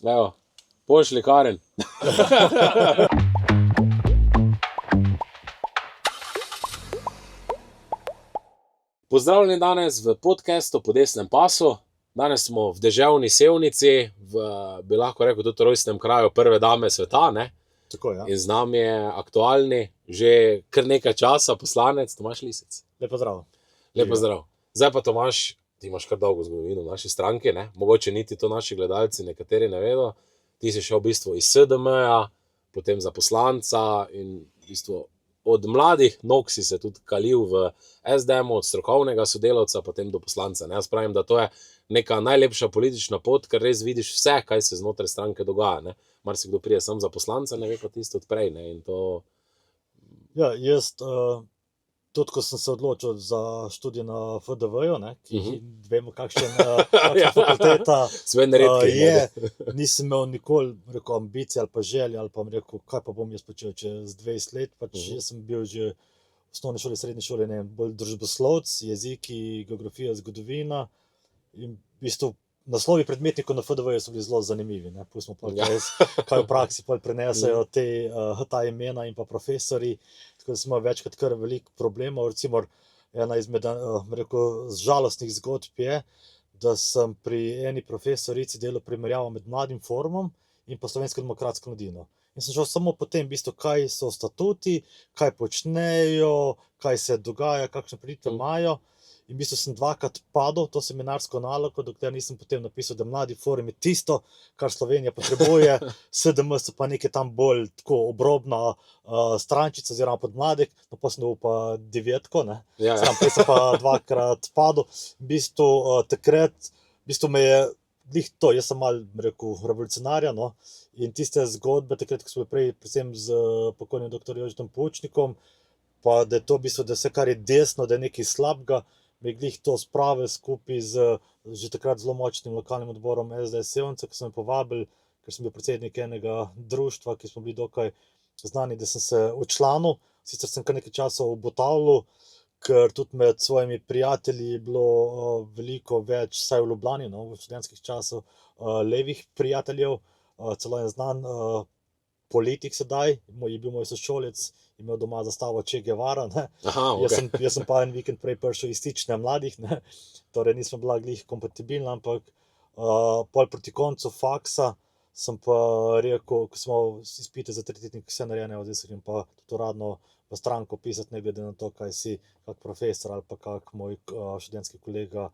Evo, pošli Karen. Pozdravljeni danes v podcastu Po desnem pasu. Danes smo v deževni Sevnici, bi lahko rekel tudi rojstnem kraju prve dame sveta, ne? Tako, ja. In z nami je aktualni, že kar nekaj časa poslanec Tomaž Lisec. Lepo zdrav. Lepo zdrav. Zdaj pa Tomaž, ti imaš kar dolgo zgodovino v naši stranki, ne? Mogoče niti to naši gledalci nekateri ne vedo. Ti si šel v bistvu iz SDM-ja, potem za poslanca in v bistvu od mladih nog si se tudi kalil v SDM-u, od strokovnega sodelavca, potem do poslanca. Jaz pravim, da to je neka najlepša politična pot, ker res vidiš vse, kaj se znotraj stranke dogaja. Ne? Marsikdo pride sam za poslanca, ne ve pa tisto odprej. Ne? In to... Ja, jaz, tudi ko sem se odločil za študij na FDV-ju, ki vemo, kakšna fakulteta je, nisem imel nikoli ambicije ali pa želje, ali pa rekel, kaj pa bom jaz počel čez 20 let. Jaz sem bil že v osnovni šoli, srednji šoli, bolj družboslovec, jeziki, geografija, zgodovina. In v bistvu naslovi predmetnikov na FDV-ju so bili zelo zanimivi. Pustimo pa, kaj v praksi prenesajo ta imena in pa profesori. Tako da sem imel večkrat kar veliko problemov. Recimo, ena izmed žalostnih zgodb je, da sem pri eni profesorici delal primerjavo med Mladim forumom in pa Slovensko demokratsko mladino. In sem šel samo po tem, v bistvu, kaj so statuti, kaj počnejo, kaj se dogaja, kakšne pridite imajo. In v bistvu sem dvakrat padel to seminarsko nalogo, dokler nisem potem napisal, da Mladi forum je tisto, kar Slovenija potrebuje, SDM so pa nekaj tam bolj tako obrobna strančica oziroma podmladek, no pa sem dobil pa 9, ne. Prej sem pa dvakrat padel. V bistvu takrat, v bistvu me je glih to, jaz sem malo revolucionarja, no, in tiste zgodbe takrat, ko smo prej, predvsem z pokojnim dr. Jožetom Pučnikom, pa da je to v bistvu, da vse, kar je desno, da je nekaj slabega, me je glih to spravil skupaj z že takrat zelo močnim lokalnim odborom SDS Sevnica, ki so me povabili, ker sem bil predsednik enega društva, ki smo bili dokaj znani, da sem se včlanil. Sicer sem kar nekaj časa obotavljal, ker tudi med svojimi prijatelji je bilo veliko več, saj v Ljubljani, no, v študentskih časov, levih prijateljev, celo en znan politik sedaj, je bil moj sošolec, imel doma zastavo Che Guevara, ne. Aha, okay. Jaz sem pa en vikend prej prišel iz Stične mladih, ne. Torej nismo bila glih kompatibilna, ampak pol proti koncu faksa sem pa rekel, ko smo izpite za tretjitnik vse narejene, zdaj se grem pa tudi uradno v stranko pisati, ne glede na to, kaj si kak profesor ali pa kak moj študentski kolega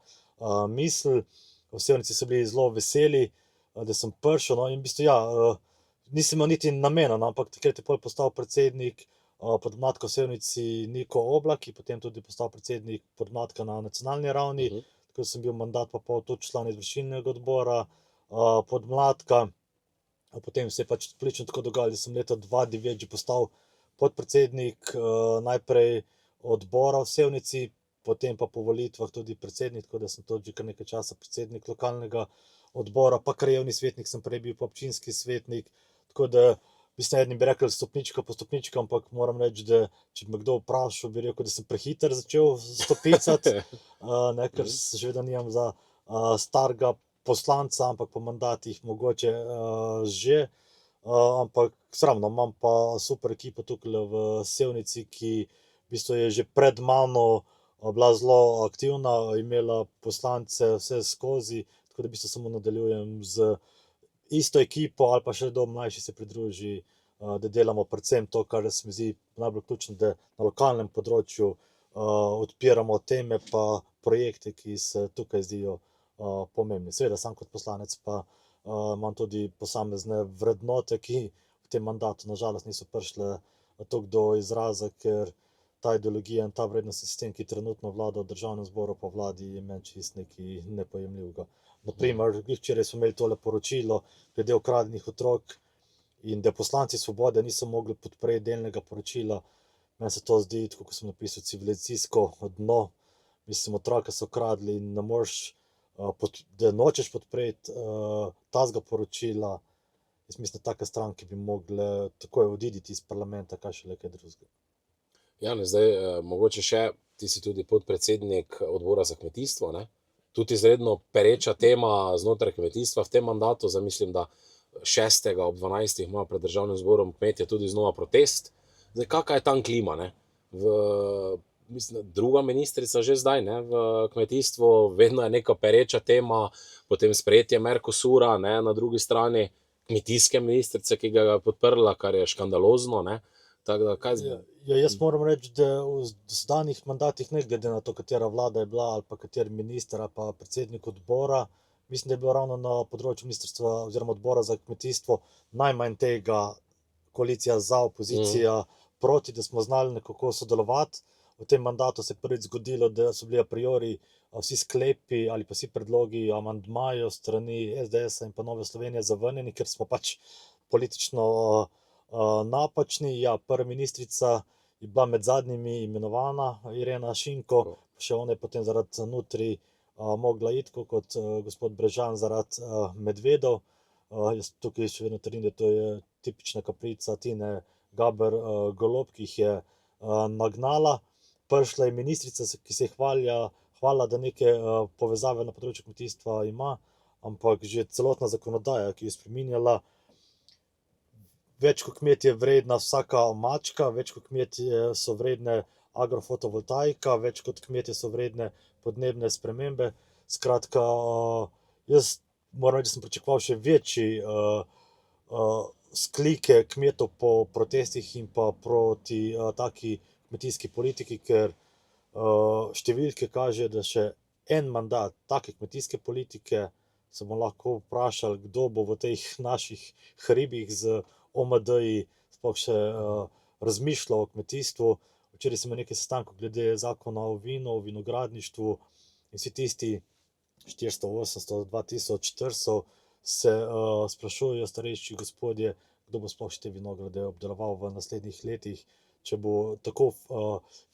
misli. V Sevnici so bili zelo veseli, da sem prišel, no, in v bistvu, ja, nisem imel niti namena, no, ampak takrat je pol postal predsednik podmladka v Sevnici Niko Oblak, ki potem tudi postal predsednik podmladka na nacionalni ravni, tako sem bil mandat pa pol tudi član izvršilnega odbora podmladka. Potem se je pač politično tako dogajalo, da sem leta 2009 že postal podpredsednik najprej odbora v Sevnici, potem pa po volitvah tudi predsednik, tako da sem tudi že kar nekaj časa predsednik lokalnega odbora, pa krajevni svetnik sem prej bil, pa občinski svetnik, tako da mislim, edni bi rekel stopnička po stopnička, ampak moram reči, da če bi me kdo vprašal, bi rekel, da sem prehiter začel stopicati, ker še vedno nimam za starega poslanca, ampak po mandatih mogoče že, ampak sramno, imam pa super ekipo tukaj v Sevnici, ki v bistvu je že pred mano bila zelo aktivna, imela poslance vse skozi, tako da v bistvu samo nadaljujem z isto ekipo ali pa še do mlajši se pridruži, da delamo predvsem to, kar se mi zdi najbolj ključno, da na lokalnem področju odpiramo teme pa projekte, ki se tukaj zdijo pomembni. Seveda sam kot poslanec pa imam tudi posamezne vrednote, ki v tem mandatu nažalost niso prišle toliko do izraza, ker ta ideologija in ta vrednostni sistem, ki trenutno vlada v državnem zboru pa vladi, je meni čisto nekaj nepojemljivega. Naprimer, včeraj smo imeli tole poročilo glede ukradenih otrok in da poslanci Svobode niso mogli podpreti delnega poročila. Meni se to zdi, tako kot sem napisal, civilizacijsko dno. Mislim, otroke so ukradli in ne moreš, da nočeš podpreti tazga poročila. Jaz mislim, da take stranke bi mogle takoj odiditi iz parlamenta, kaj šele kaj drugega. Ja, ne, zdaj mogoče še, ti si tudi podpredsednik odbora za kmetijstvo, ne? tudi izredno pereča tema znotraj kmetijstva v tem mandatu. Zdaj mislim, da 6. ob 12. ima pred državnim zborom kmetje tudi znova protest. Zdaj, kakva je tam klima, ne? Mislim, druga ministrica že zdaj, ne, v kmetijstvu, vedno je neka pereča tema, potem sprejetje Mercosura, ne, na drugi strani kmetijske ministrice, ki ga je podprla, kar je škandalozno, ne. Tako da, kaj Jaz moram reči, da v dosedanjih mandatih, ne glede na to, katera vlada je bila ali pa kateri minister ali pa predsednik odbora, mislim, da je bilo ravno na področju ministrstva oziroma odbora za kmetijstvo najmanj tega koalicija za, opozicija proti, da smo znali nekako sodelovati. V tem mandatu se je prvič zgodilo, da so bili a priori vsi sklepi ali pa vsi predlogi amandmajev strani SDS-a in pa Nove Slovenije zavrnjeni, ker smo pač politično napačni. Ja, prva ministrica je bila med zadnjimi imenovana, Irena Šinko, še ona je potem zaradi nutri mogla iti, kot gospod Brežan zaradi medvedov. Jaz tukaj še vedno trdim, da to je tipična kaprica Tine Gaber Golob, ki jih je nagnala. Prišla je ministrica, ki se je hvala, da neke povezave na področju kmetijstva ima, ampak že celotna zakonodaja, ki je spreminjala, več kot kmet je vredna vsaka mačka, več kot kmet so vredne agrofotovoltaika, več kot kmetje so vredne podnebne spremembe. Skratka, jaz moram reči, da sem pričakoval še večji sklike kmetov po protestih in pa proti taki kmetijski politiki, ker številke kažejo, da še en mandat take kmetijske politike, se bomo lahko vprašali, kdo bo v teh naših hribih z OMD-ji sploh še razmišljal o kmetijstvu. Včeraj sem imel nekaj sestankov glede zakona o vinu, o vinogradništvu in vsi tisti 400, 800, 2000 trsov se sprašujejo starejši gospodje, kdo bo sploh še te vinograde obdeloval v naslednjih letih, če bo tako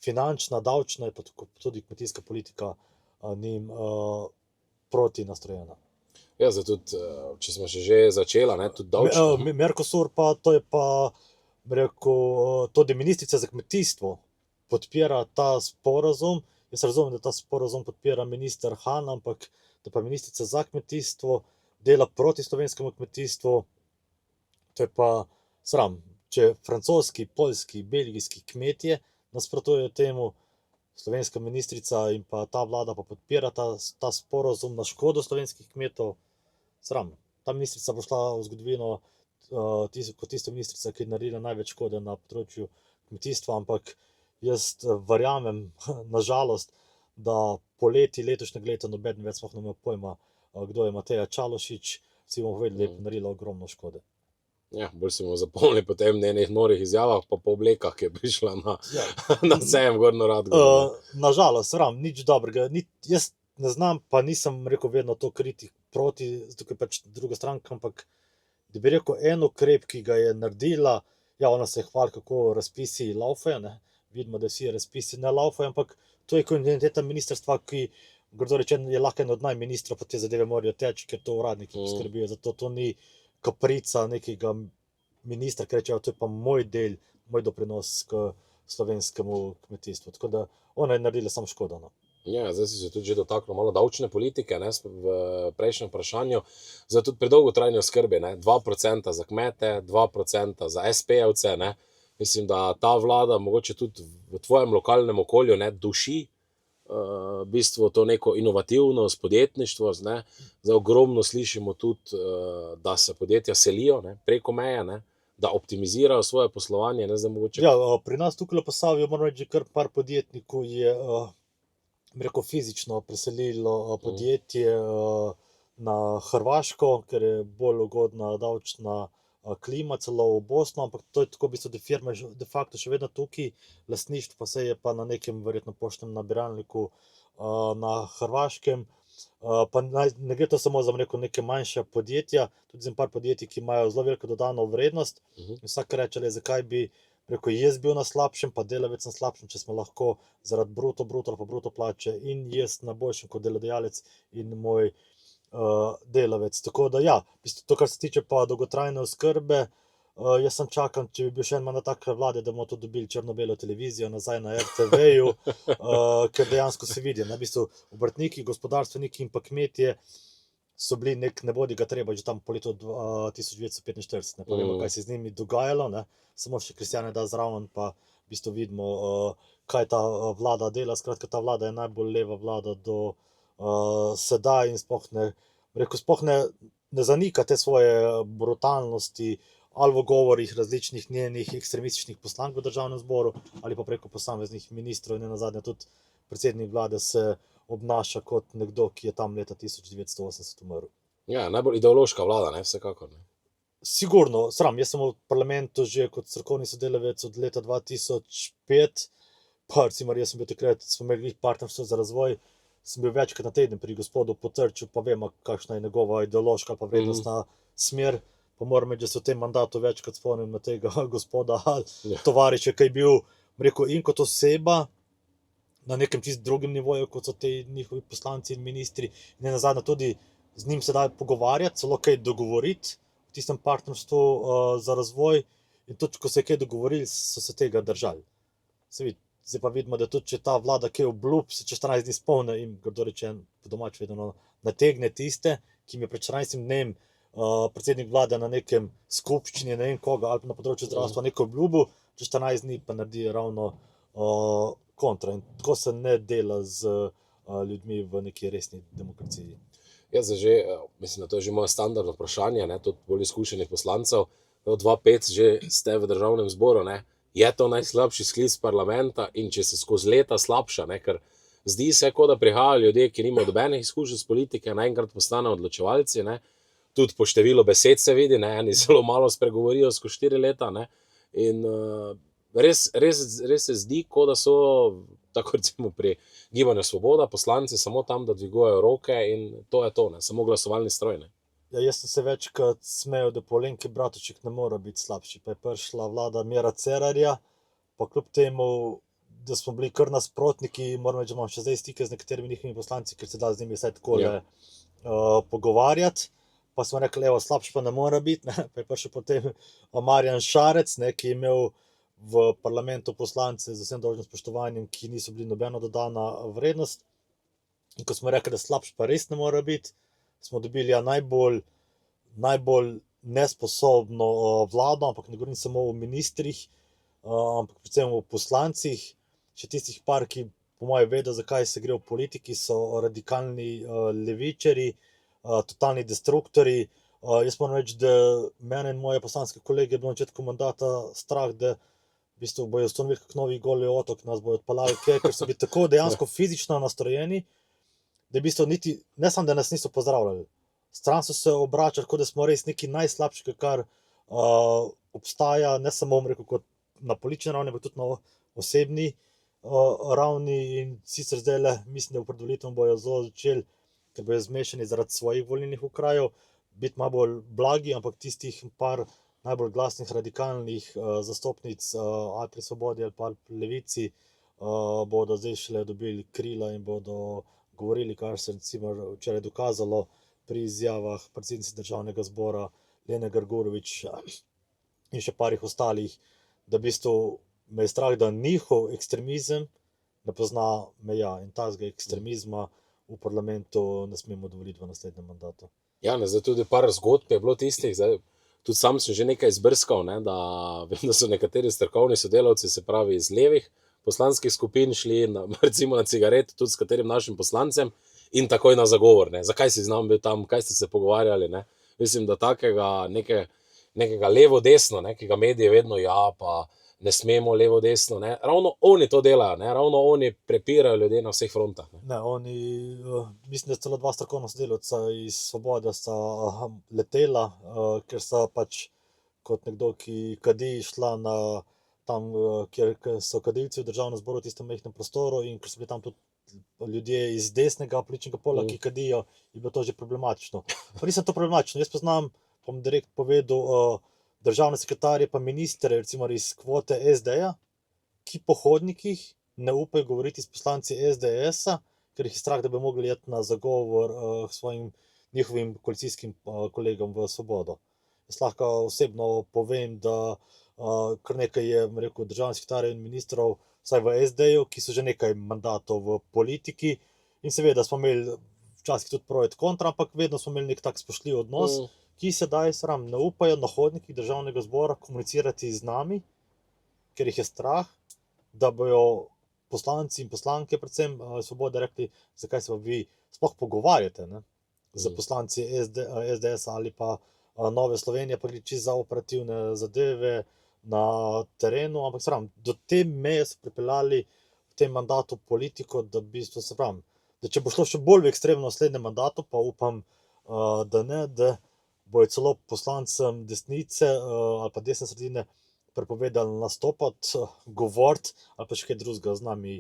finančna, davčna in pa tudi kmetijska politika njim proti nastrojena. Ja, zdaj tudi, če smo že začela, ne, tudi davčno. Mercosur pa, to je pa, rekel, tudi ministrica za kmetijstvo podpira ta sporazum. Jaz razumem, da ta sporazum podpira minister Han, ampak da pa ministrica za kmetijstvo dela proti slovenskemu kmetijstvu, to je pa sram. Če francoski, poljski, belgijski kmetje nasprotujejo temu, slovenska ministrica in pa ta vlada pa podpira ta sporazum na škodo slovenskih kmetov, sram. Ta ministrica bo šla v zgodovino kot tista ministrica, ki je naredila največ škode na področju kmetijstva, ampak jaz verjamem, nažalost, da poleti letošnjega leta nobeden več sploh ne ima pojma, kdo je Mateja Čalušić, vsi bomo vedeli, da je naredila ogromno škode. Ja, bolj si bomo zapomnili po tem njenih norih izjavah, pa po oblekah, ki je prišla na sejem Gornjo Radgono. Nažalost, sram, nič dobrega. Jaz ne znam, pa nisem rekel vedno to kriti proti, zato ker pač druga stranka, ampak da bi rekel en ukrep, ki ga je naredila, ja, ona se hvali, kako razpisi laufajo, ne, vidimo, da vsi razpisi ne laufajo, ampak to je kontinuiteta ministrstva, ki, grdo rečeno, je lahko en od najministrov, pa te zadeve morajo teči, ker to uradniki poskrbijo, zato to ni kaprica nekega ministra, ki reče, to je pa moj del, moj doprinos k slovenskemu kmetijstvu. Tako da ona je naredila samo škodo. No. Ja, zdaj si se tudi že dotaknil malo davčne politike, ne, v prejšnjem vprašanju. Zdaj tudi pri dolgotrajni oskrbi, ne, 2% za kmete, 2% za SP-jevce, ne. Mislim, da ta vlada mogoče tudi v tvojem lokalnem okolju, ne, duši v bistvu to neko inovativnost, podjetništvo, ne. Zdaj ogromno slišimo tudi, da se podjetja selijo, ne, preko meje, ne, da optimizirajo svoje poslovanje, ne, zdaj mogoče. Ja, pri nas tukaj v Posavju, moram reči, kar par podjetnikov je, rekel, fizično preselilo podjetje na Hrvaško, ker je bolj ugodna davčna klima, celo v Bosno, ampak to je tako v bistvu, da firma je de facto še vedno tukaj, lastništvo pa se je pa na nekem verjetno poštnem nabiralniku na Hrvaškem. Pa ne gre to samo za neke manjše podjetja, tudi za par podjetij, ki imajo zelo veliko dodano vrednost. Vsak reče, zakaj bi, rekel, jaz bil na slabšem, pa delavec na slabšem, če smo lahko zaradi bruto plače in jaz na boljšem kot delodajalec in moj delavec. Tako da ja, to, kar se tiče pa dolgotrajne oskrbe, Jaz sem čakal, če bi bil še en mandat take vlade, da bomo to dobili črno-belo televizijo nazaj na RTV-ju, ker dejansko se vidi, v bistvu obrtniki, gospodarstveniki in pa kmetje so bili ne bodi ga treba že tam po letu 1945, ne pa vemo, kaj se je z njimi dogajalo, ne. Samo še Kristjane da zraven, pa v bistvu vidimo, kaj ta vlada dela. Skratka, ta vlada je najbolj leva vlada do sedaj in sploh ne zanika te svoje brutalnosti ali v govorih različnih njenih ekstremističnih poslank v državnem zboru ali pa preko posameznih ministrov in nenazadnje tudi predsednik vlade se obnaša kot nekdo, ki je tam leta 1980 umrl. Ja, najbolj ideološka vlada, ne, vsekakor. Ne. Sigurno, sram, jaz sem v parlamentu že kot strokovni sodelavec od leta 2005, pa recimo jaz sem bil takrat, smo imeli partnerstvo za razvoj, sem bil večkrat na teden pri gospodu Potrču, pa vemo, kakšna je njegova ideološka pa vrednostna smer, pa moram reči, da se v tem mandatu večkrat spomnim na tega gospoda tovariša, ki je bil, rekel, in kot oseba, na nekem čist drugem nivoju, kot so te njihovi poslanci in ministri, in nenazadnje tudi z njim se da pogovarjati, celo kaj dogovoriti v tistem partnerstvu za razvoj, in tudi, ko se je kaj dogovorili, so se tega držali. Se vidi, zdaj pa vidimo, da tudi, če ta vlada kaj obljub, se čez 14 dni spomne in, grdo rečen, po domač vedno nategne tiste, ki jim je pred 14 dnem predsednik vlade na nekem skupščini, ne vem koga, ali pa na področju zdravstva neko obljubo, čez 14 dni pa naredi ravno kontra. In tako se ne dela z ljudmi v neki resni demokraciji. Ja, mislim, da to je že moje standardno vprašanje, ne, tudi bolj izkušenih poslancev. 2-5 že ste v državnem zboru, ne. Je to najslabši sklic parlamenta in če se skozi leta slabša, ne, ker zdi se, kot da prihajajo ljudje, ki nimajo nobenih izkušenj z politike, naenkrat postanejo odločevalci, ne. Tudi po številu besed se vidi, ne, eni zelo malo spregovorijo skozi 4 leta, ne. In res se zdi, kot da so, tako recimo pri Gibanju Svoboda, poslanci samo tam, da dvigujejo roke in to je to, ne, samo glasovalni stroj, ne. Ja, jaz sem se večkrat smejal, da po Alenki Bratušek ne more biti slabši, pa je prišla vlada Mira Cerarja, pa kljub temu, da smo bili kar nasprotniki, moram reči, da imam še zdaj stike z nekaterimi njihovimi poslanci, ker se da z njimi vsaj takole pogovarjati, pa smo rekli, evo, slabši pa ne more biti, ne, pa je prišel potem Marjan Šarec, ne, ki je imel v parlamentu poslance z vsem dolžnim spoštovanjem, ki niso bili nobena dodana vrednost, in ko smo rekli, da slabši pa res ne more biti, smo dobili najbolj nesposobno vlado, ampak ne govorim samo o ministrih, ampak predvsem o poslancih, še tistih par, ki po mojem vedo, zakaj se gre v politiki, so radikalni levičarji, totalni destruktorji. Jaz moram reči, da mene in moje poslanske kolege je bilo na začetku mandata strah, da v bistvu bojo ustanovili kak novi Goli otok, nas bojo odpeljali ker so bili tako dejansko fizično nastrojeni, da v bistvu niti, ne samo, da nas niso pozdravljali, stran so se obračali, kot da smo res nekaj najslabšega, kar obstaja, ne samo, rekel, kot na politični ravni, ampak tudi na osebni ravni, in sicer zdajle, mislim, da v pred volitvami bojo zelo začeli, ker bojo zmešani zaradi svojih volilnih okrajev, biti malo bolj blagi, ampak tistih par najbolj glasnih radikalnih zastopnic ali pri Svobodi ali pa pri Levici bodo zdaj šele dobili krila in bodo govorili, kar se recimo včeraj dokazalo pri izjavah predsednice državnega zbora Lene Grgurevič in še parih ostalih, da v bistvu me je strah, da njihov ekstremizem ne pozna meja in takega ekstremizma v parlamentu ne smemo dovoliti v naslednjem mandatu. Ja, ne, zdaj tudi par zgodb je bilo tistih, zdaj tudi sam sem že nekaj izbrskal, ne, da vem, da so nekateri strokovni sodelavci, se pravi iz levih poslanskih skupin, šli recimo na cigareto tudi s katerim našim poslancem in takoj na zagovor, ne, zakaj si z nami bil tam, kaj ste se pogovarjali, ne. Mislim, da takega nekega levo-desno, ne, ki ga medije vedno, ja, pa ne smemo levo-desno, ne, ravno oni to delajo, ne, ravno oni prepirajo ljudi na vseh frontah. Ne, oni, mislim, da celo 2 strokovna sodelavca iz Svobode sta letela, ker sta pač kot nekdo, ki kadi, šla na tam, kjer so kadilci v državnem zboru, v tistem majhnem prostoru, in ker so bili tam tudi ljudje iz desnega političnega pola, ki kadijo, je bilo to že problematično. Pa nisem to problematično, jaz poznam, bom direkt povedal, državne sekretarje pa ministre, recimo iz kvote SD-ja, ki po hodnikih ne upajo govoriti s poslanci SDS-a, ker jih je strah, da bi mogli iti na zagovor svojim njihovim koalicijskim kolegom v Svobodo. Jaz lahko osebno povem, da kar nekaj je, rekel, državnih sekretarjev in ministrov, vsaj v SD-ju, ki so že nekaj mandatov v politiki, in seveda smo imeli včasih tudi pro et kontra, ampak vedno smo imeli nek tak spoštljiv odnos, ki sedaj sram ne upajo na hodnikih državnega zbora komunicirati z nami, ker jih je strah, da bojo poslanci in poslanke, predvsem Svobode, rekli, zakaj se pa vi sploh pogovarjate, ne, z poslanci SDS ali pa Nove Slovenije, pa gre čisto za operativne zadeve na terenu, ampak sram, do te meje so pripeljali v tem mandatu politiko, da v bistvu se pravim, da če bo šlo še bolj v ekstremno v naslednjem mandatu, pa upam, da ne, da bojo celo poslancem desnice ali pa desne sredine prepovedali nastopati, govoriti ali pa še kaj drugega z nami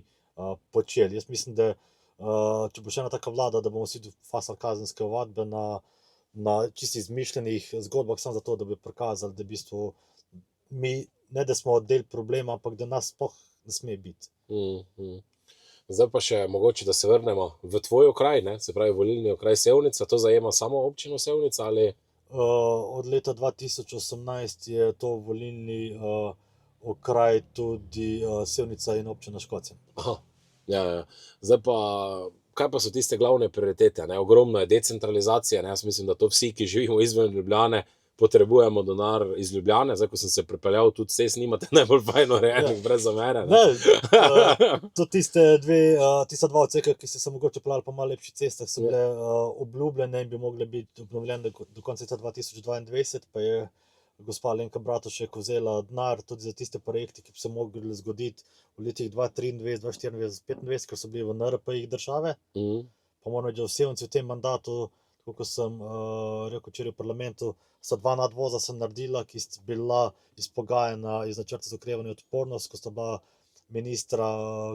počeli. Jaz mislim, da če bo še ena taka vlada, da bomo vsi fasali kazenske ovadbe na čisto izmišljenih zgodbah, samo zato, da bi prikazali, da v bistvu mi ne da smo del problema, ampak da nas sploh ne sme biti. Zdaj pa še mogoče, da se vrnemo v tvoj okraj, ne? Se pravi volilni okraj Sevnica, to zajema samo občino Sevnica ali? Od leta 2018 je to volilni okraj tudi Sevnica in občina Škocjan. Aha, ja. Zdaj pa, kaj pa so tiste glavne prioritete, ne? Ogromno je decentralizacija, ne? Jaz mislim, da to vsi, ki živimo izven Ljubljane, potrebujemo denar iz Ljubljane. Zdaj, ko sem se pripeljal, tudi cest nimate najbolj fajn urejenih, brez zamere. To tista dva odseka, ki ste se mogoče peljali po malo lepših cestah, so bile obljubljene in bi mogle biti obnovljene do konca leta 2022, pa je gospa Alenka Bratušek vzela denar tudi za tiste projekte, ki bi se mogli zgoditi v letih 2023, 2024, 2025, ker so bili v NRP-jih države. Pa moram reči, da v Sevnici v tem mandatu, kot sem rekel včeraj v parlamentu, sta dva nadvoza se naredila, ki sta bila izpogajana iz načrta za okrevanje in odpornost, ko sta bila ministra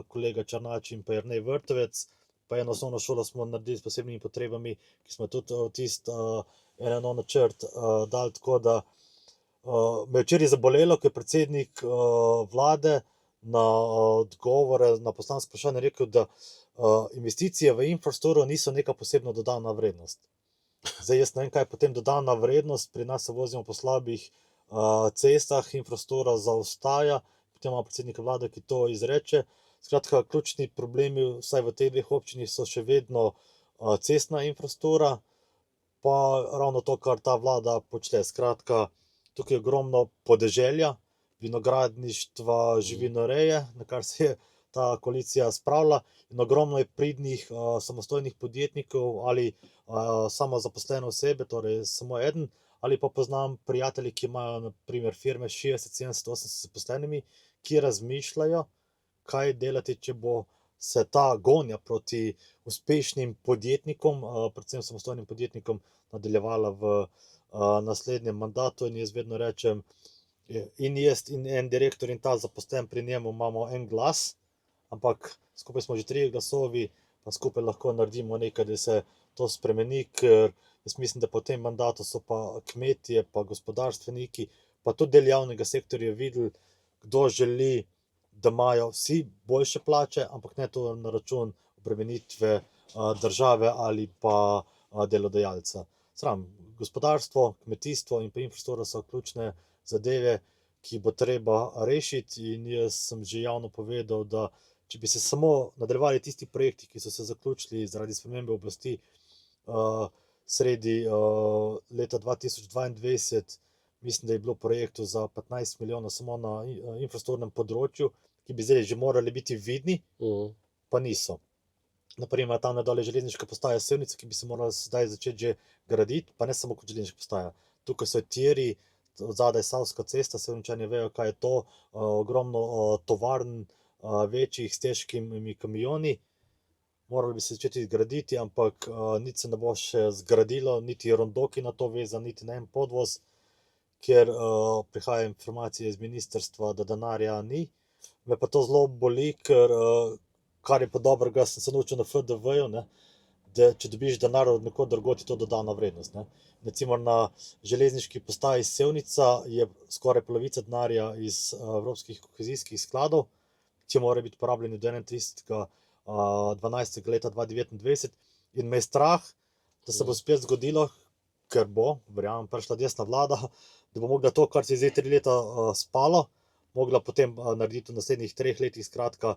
kolega Černač in pa Jernej Vrtovec, pa eno osnovno šolo smo naredili s posebnimi potrebami, ki smo tudi tisti eno načrt dali, tako da me je včeraj zabolelo, ker je predsednik vlade na odgovore na poslansko vprašanje rekel, da investicije v infrastrukturo niso neka posebno dodana vrednost. Zdaj, jaz ne vem, kaj je potem dodana vrednost, pri nas se vozimo po slabih cestah, infrastruktura zaostaja, potem ima predsednik vlade, ki to izreče. Skratka, ključni problemi, vsaj v teh dveh občinih, so še vedno cestna infrastruktura, pa ravno to, kar ta vlada počne. Skratka, tukaj je ogromno podeželja, vinogradništva, živinoreje, na kar se je ta koalicija spravila, in ogromno je pridnih samostojnih podjetnikov ali samozaposlene osebe, torej samo eden, ali pa poznam prijatelji, ki imajo na primer firme 60, 70, 80 zaposlenimi, ki razmišljajo, kaj delati, če bo se ta gonja proti uspešnim podjetnikom, predvsem samostojnim podjetnikom, nadaljevala v naslednjem mandatu. In jaz vedno rečem, in jaz in en direktor in ta zaposlen pri njemu imamo en glas, ampak skupaj smo že 3 glasovi, pa skupaj lahko naredimo nekaj, da se to spremeni, ker jaz mislim, da po tem mandatu so pa kmetje, pa gospodarstveniki, pa tudi del javnega sektorja videli, kdo želi, da imajo vsi boljše plače, ampak ne to na račun obremenitve države ali pa delodajalca. Sram, gospodarstvo, kmetijstvo in pa infrastruktura so ključne zadeve, ki bo treba rešiti, in jaz sem že javno povedal, da če bi se samo nadaljevali tisti projekti, ki so se zaključili zaradi spremembe oblasti sredi leta 2022, mislim, da je bilo projektov za 15 milijonov samo na infrastrukturnem področju, ki bi zdaj že morali biti vidni, pa niso. Naprimer, tam nadalje železniška postaja Sevnica, ki bi se morala zdaj začeti že graditi, pa ne samo kot železniška postaja. Tukaj so tiri, zadaj Savska cesta, Sevničani vejo, kaj je to, ogromno tovarn večjih s težkimi kamioni. Morali bi se začeti graditi, ampak nič se ne bo še zgradilo, niti rondo, ki na to vezan, niti na en podvoz, kjer prihajajo informacije iz ministrstva, da denarja ni. Me pa to zelo boli, ker kar je pa dobrega, sem se naučil na FDV-ju, da če dobiš denar od nekod drugod, je to dodana vrednost. Recimo na železniški postaji Sevnica je skoraj polovica denarja iz evropskih kohezijskih skladov, ki morajo biti porabljeni do 31. 12. leta 2029, in me je strah, da se bo spet zgodilo, ker bo, verjamem, prišla desna vlada, da bo mogla to, kar se je zdaj 3 leta spalo, mogla potem narediti v naslednjih 3 letih, skratka,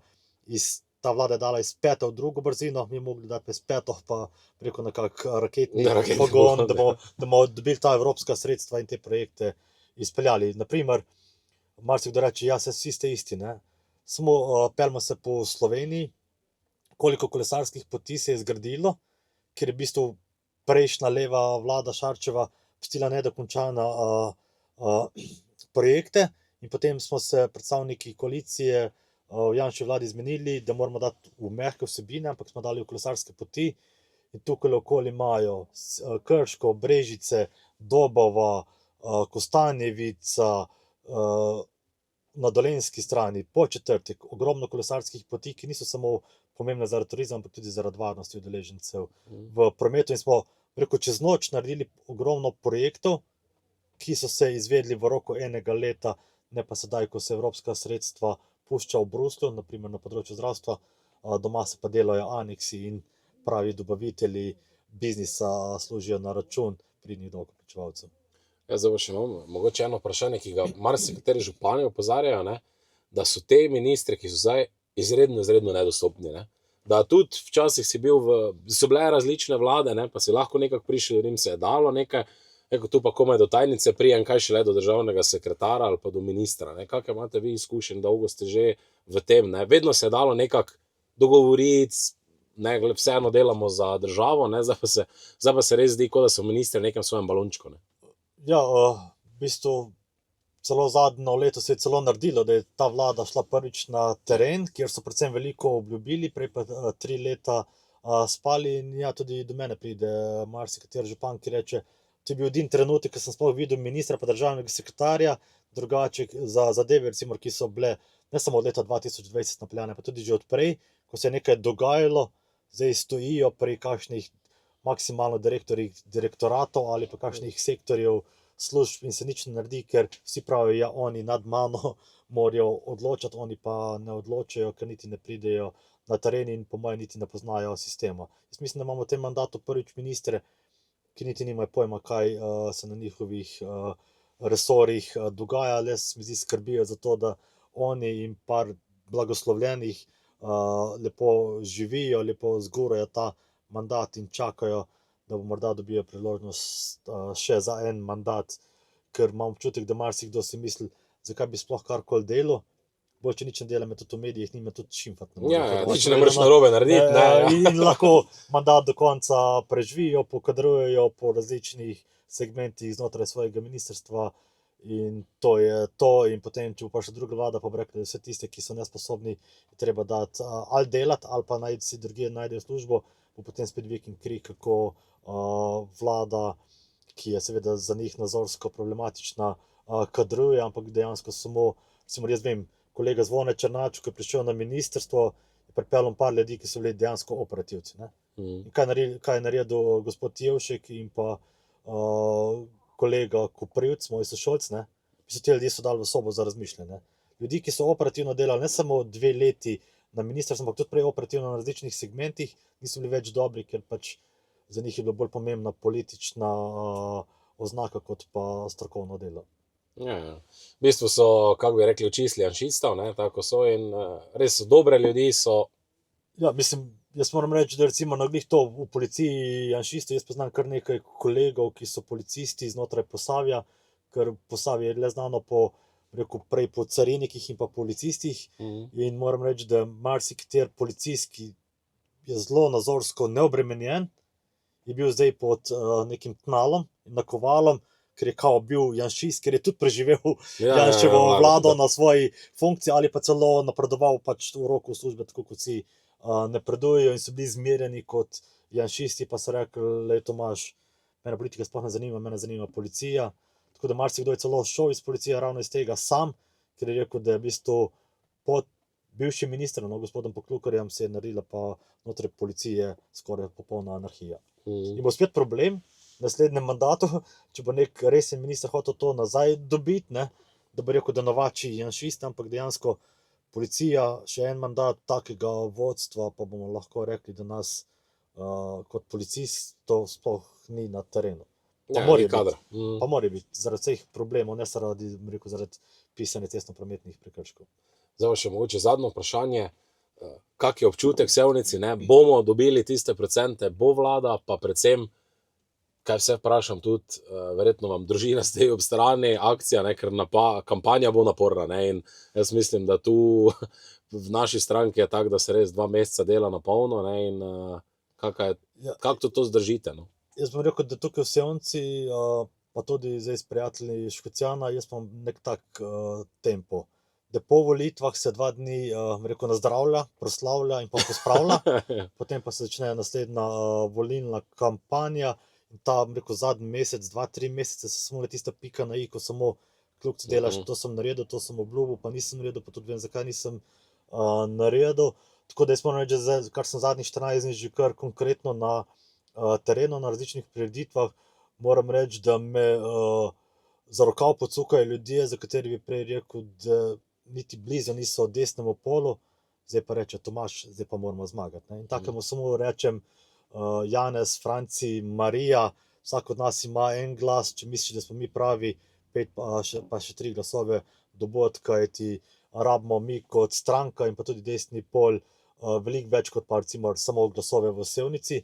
ta vlada je dala iz 5. v drugo brzino, mi mogli dati iz 5. pa preko nekak raketni Raketni pogon, pogon, da bomo dobili ta evropska sredstva in te projekte izpeljali. Naprimer, marsikdo reče, ja, vsi ste isti, ne? Samo peljemo se po Sloveniji, koliko kolesarskih poti se je zgradilo, ker je v bistvu prejšnja leva vlada Šarčeva pustila nedokončana projekte in potem smo se predstavniki koalicije v Janševi vladi zmenili, da moramo dati v mehke vsebine, ampak smo dali v kolesarske poti in tukaj okoli imajo Krško, Brežice, Dobova, Kostanjevica, na dolenjski strani, Podčetrtek, ogromno kolesarskih poti, ki niso samo pomembne zaradi turizma, ampak tudi zaradi varnosti udeležencev v prometu in smo, rekel, čez noč naredili ogromno projektov, ki so se izvedli v roku enega leta, ne pa sedaj, ko se evropska sredstva pušča v Bruslju, naprimer na področju zdravstva, doma se pa delajo aneksi in pravi dobavitelji biznisa služijo na račun pridnih davkoplačevalcev. Jaz zdaj še imam mogoče eno vprašanje, ki ga marsikateri župani opozarjajo, ne, da so te ministri, ki so zdaj izredno nedostopni. Ne. Da tudi včasih so bile različne vlade, ne, pa si lahko nekako prišli, njim se je dalo nekaj, tu pa komaj do tajnice prijem, kaj šele do državnega sekretara ali pa do ministra. Ne. Kakšne imate vi izkušenj, dolgo ste že v tem? Ne. Vedno se je dalo nekako dogovoriti, ne, vseeno delamo za državo, ne, zdaj pa se res zdi, kot da so ministri v nekem svojem balončku. Ne. Ja, v bistvu celo zadnjo leto se je celo naredilo, da je ta vlada šla prvič na teren, kjer so predvsem veliko obljubili, prej pa 3 leta spali in ja, tudi do mene pride marsikateri župan, ki reče, to je bil edini trenutek, ko sem sploh videl ministra pa državnega sekretarja, drugače za zadeve, recimo, ki so bile ne samo od leta 2020 napeljane, pa tudi že odprej, ko se je nekaj dogajalo, zdaj stojijo pri kakšnih maksimalno direktoratov ali pa kakšnih sektorjev služb in se nič ne naredi, ker vsi pravijo, ja, oni nad mano morajo odločati, oni pa ne odločajo, ker niti ne pridejo na teren in po mojem niti ne poznajo sistema. Jaz mislim, da imamo v tem mandatu prvič ministre, ki niti nimajo pojma, kaj se na njihovih resorjih dogaja, le se mi zdi skrbijo za to, da oni in par blagoslovljenih lepo živijo, lepo zgurajo ta mandat in čakajo, da bo morda dobijo priložnost še za en mandat, ker imam občutek, da marsikdo si misli, zakaj bi sploh karkoli delal, bolj če nič ne delam, tudi v medijih nima tudi šimfati. Ja, nič ne moreš narobe narediti. In lahko mandat do konca preživijo, pokadrujejo po različnih segmentih znotraj svojega ministrstva in to je to. In potem, če bo pa še druga vlada, pa bo rekla, da vse tiste, ki so nesposobni, je treba dati ali delati, ali pa si drugje najdejo službo, bo potem spet vik in krik, kako vlada, ki je seveda za njih nazorsko problematična, kadruje, ampak dejansko samo, recimo, jaz vem, kolega Zvone Černač, ko je prišel na ministrstvo, je pripeljal par ljudi, ki so bili dejansko operativci. Ne? In kaj je naredil gospod Jevšek in pa kolega Koprivc, moj sošolc, ne? Ti ljudje so dali v sobo za razmišljanje. Ljudi, ki so operativno delali ne samo 2 leti na ministrstvu, ampak tudi prej operativno na različnih segmentih, niso bili več dobri, ker pač za njih je bilo bolj pomembna politična oznaka kot pa strokovno delo. Ja. V bistvu so, kako bi rekli, očistili janšistov, ne, tako so in res so dobre ljudi, so. Ja, mislim, jaz moram reči, da recimo naglih to v policiji janšistov, jaz poznam kar nekaj kolegov, ki so policisti znotraj Posavja, ker Posavje je le znano po, rekel, prej po carinikih in pa policistih in moram reči, da marsikateri policist, ki je zelo nazorsko neobremenjen, je bil zdaj pod nekim tnalom in nakovalom, ker je kao bil janšist, ker je tudi preživel Janševo vlado na svoji funkciji ali pa celo napredoval pač v roku službe, tako kot si napredujejo in so bili zmerjeni kot janšisti, pa so rekli, lej Tomaž, mene politika sploh ne zanima, mene zanima policija. Tako da marsikdo je celo šel iz policije ravno iz tega sam, ker je rekel, da je v bistvu pod bivšim ministrom, gospodom Poklukarjem, se je naredila pa znotraj policije skoraj popolna anarhija. In bo spet problem v naslednjem mandatu, če bo nek resen minister hotel to nazaj dobiti, ne, da bo rekel, da novači janšist, ampak dejansko policija, še en mandat takega vodstva, pa bomo lahko rekli, da nas kot policistov sploh ni na terenu. Pa mora ni biti. kadra. Pa mora biti, zaradi vseh problemov, ne zaradi, bom rekel, zaradi pisanja cestnoprometnih prekrškov. Zdaj pa še mogoče zadnje vprašanje. Kak je občutek v Sevnici, ne? Bomo dobili tiste procente, bo vlada, pa predvsem, kaj vse vprašam tudi, verjetno vam družina stoji ob strani, akcija, ne, ker kampanja bo naporna, ne, in jaz mislim, da tu v naši stranki je tako, da se res 2 meseca dela na polno, ne, in kako to zdržite, no? Jaz bom rekel, da tukaj v Sevnici, pa tudi zdaj s prijatelji Škocjana, jaz imam nek tak tempo, da po volitvah se 2 dni, rekel, nazdravlja, proslavlja in pa pospravlja, potem pa se začne naslednja volilna kampanja in ta, rekel, zadnji mesec, 2-3 mesece so samo tista pika na i, ko samo kljukci delaš, to sem naredil, to sem obljubil, pa nisem naredil, pa tudi vem, zakaj nisem naredil. Tako da jaz moram reči, da kar sem zadnjih 14 dni že kar konkretno na terenu, na različnih prireditvah, moram reči, da me za rokav pocukajo ljudje, za kateri bi prej rekel, da niti blizu niso desnemu polu, zdaj pa reče Tomaž, zdaj pa moramo zmagati. Ne? In takemu samo rečem, Janez, Franci, Marija, vsak od nas ima en glas, če misliš, da smo mi pravi, 5 pa še 3 glasove doboti, kajti rabimo mi kot stranka in pa tudi desni pol veliko več kot pa recimo samo glasove v Sevnici.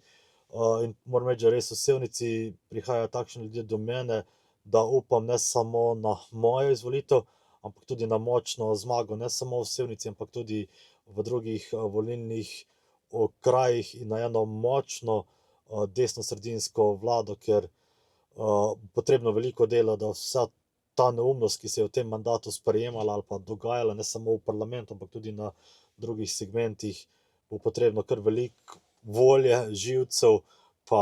In moram reči, da res v Sevnici prihajajo takšni ljudje do mene, da upam ne samo na mojo izvolitev, ampak tudi na močno zmago, ne samo v Sevnici, ampak tudi v drugih volilnih okrajih in na eno močno desno-sredinsko vlado, ker potrebno veliko dela, da vsa ta neumnost, ki se je v tem mandatu sprejemala ali pa dogajala, ne samo v parlamentu, ampak tudi na drugih segmentih, bo potrebno kar veliko volje, živcev, pa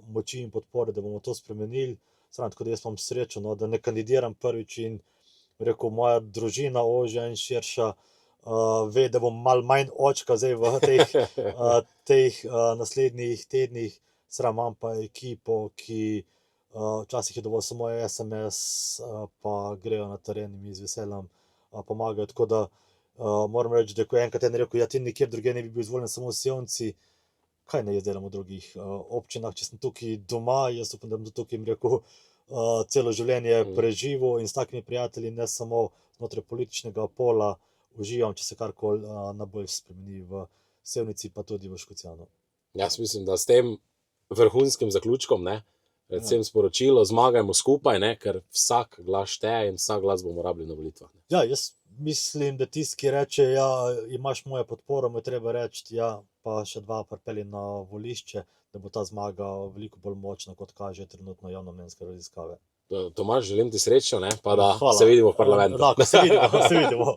moči in podpore, da bomo to spremenili. Tako da jaz imam srečo, no, da ne kandidiram prvič in rekel, moja družina, ožja in širša, ve, da bom malo manj očka zdaj v teh naslednjih tednih, imam pa ekipo, ki včasih je dovolj samo SMS, pa grejo na teren in mi z veseljem pomagajo, tako da moram reči, da ko je enkrat en rekel, ja, ti nikjer druge ne bi bil izvoljen, samo v Sevnici, kaj ne jaz delam v drugih občinah, če sem tukaj doma, jaz upam, da bom tukaj jim rekel, celo življenje preživel in s takimi prijatelji, ne samo znotraj političnega pola, uživam, če se karkoli na bolj spremeni v Sevnici, pa tudi v Škocjanu. Jaz mislim, da s tem vrhunskim zaključkom, ne, predvsem sporočilo, zmagajmo skupaj, ne, ker vsak glas šteje in vsak glas bomo rabili na volitvah. Ja, jaz mislim, da tisti, ki reče, ja, imaš mojo podporo, mu je treba reči, ja, pa še 2 pripelji na volišče, da bo ta zmaga veliko bolj močna, kot kaže trenutno javnomnenjske raziskave. Tomaž, želim ti srečno, ne, pa da se vidimo v parlamentu. Lahko se vidimo.